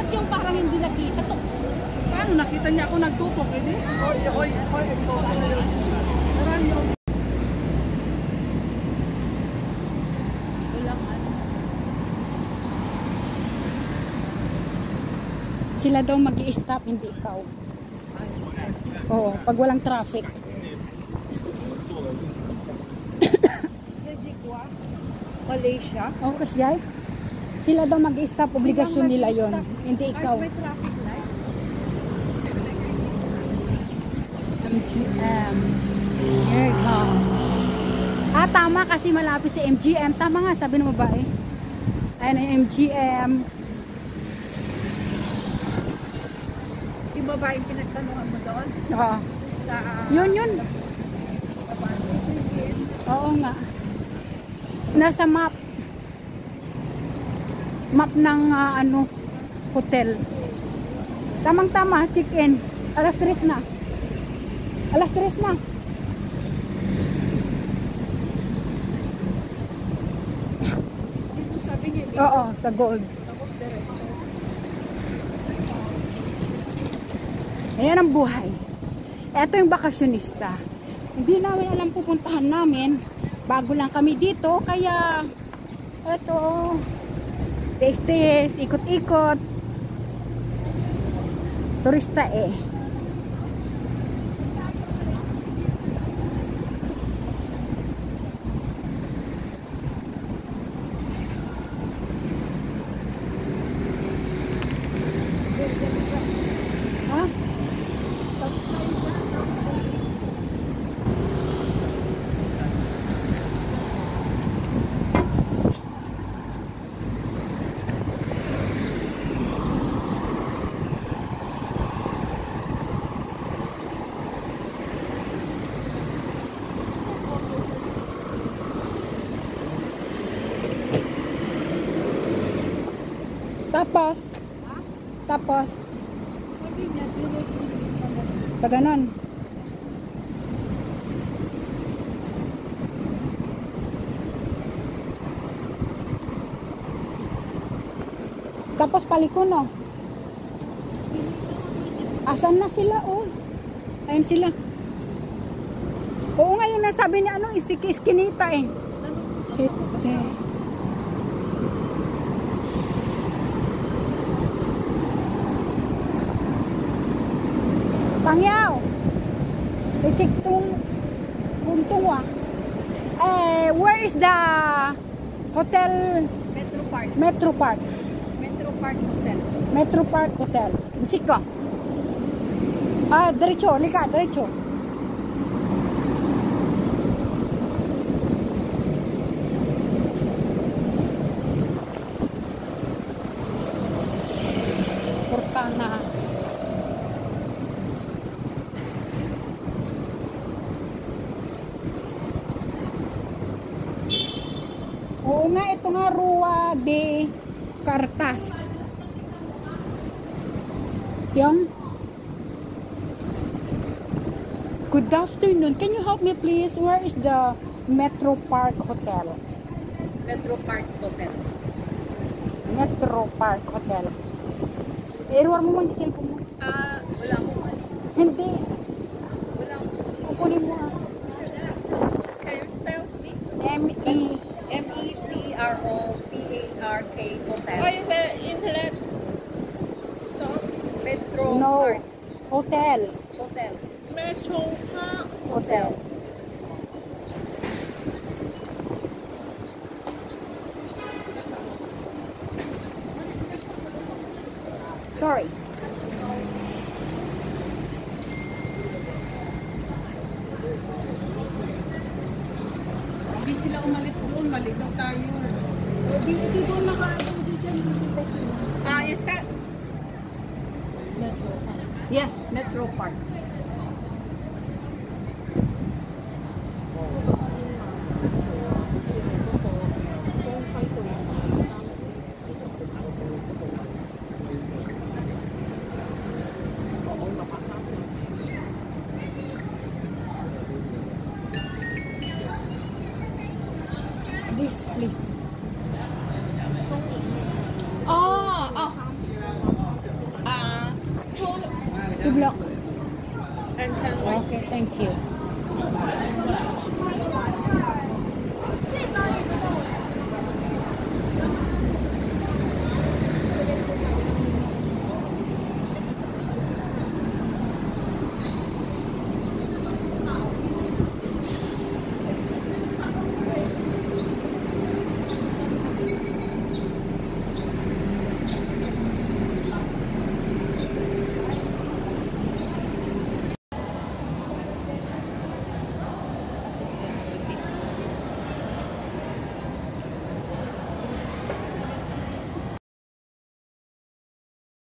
Ba't yung parang hindi nakita to? Paano nakita niya ako nagtutok? Eh, oy, ito. Marami yung... Sila daw mag-i-stop, hindi ikaw. Oo, pag walang traffic. Malaysia? Oo, kasi sila daw mag-i-stop, obligasyon nila yon, hindi ikaw. May traffic light? MGM. Here you go. Tama kasi malapit sa MGM. Tama nga, sabi ng babae. Ayan ang MGM. Yung babaeng pinagtanungan mo doon? Oo. Sa... Yun. Oo nga. Nasa map. Map ng hotel. Tamang-tama, check-in. Alas 3 na. Alas 3 na. Dito sabi niya. Oo, sa gold. Tapos diretso. Ayan ang buhay. Ito yung bakasyonista. Hindi namin alam pupuntahan namin. Bago lang kami dito. Kaya, ito, taste, ikot-ikot. Turista eh. Ha? Tapos, pag ganon. Tapos paliko, no? Asan na sila, oh? Ayun sila. Oo nga, yung nasabi niya, iskinita eh. Hite. Pangyaw. Isik tuntong wa. Where is the hotel? Metro Park. Metro Park. Metro Park Hotel. Metro Park Hotel. Isik ka. Diretso, lika, diretso. Cortana. Oo nga, ito nga Rua de Cartas. Yung good afternoon. Can you help me please? Where is the Metro Park Hotel? Metro Park Hotel. Metro Park Hotel. Iruwar mo yung cellphone mo. Wala akong mali. Hindi. Wala akong... Kukunin mo Can you spell to me? METROPARK Hotel. Oh, you said internet. So, Metro No. Park Hotel. Hotel. Metro Park. Hotel. Sorry. Hindi sila umalis doon. Maligaw tayo. Hindi ko naka-audition dito sila. Is that? Metro Park. Yes, Metro Park. This, please. Oh. 2 block. And hand white. Okay, thank you.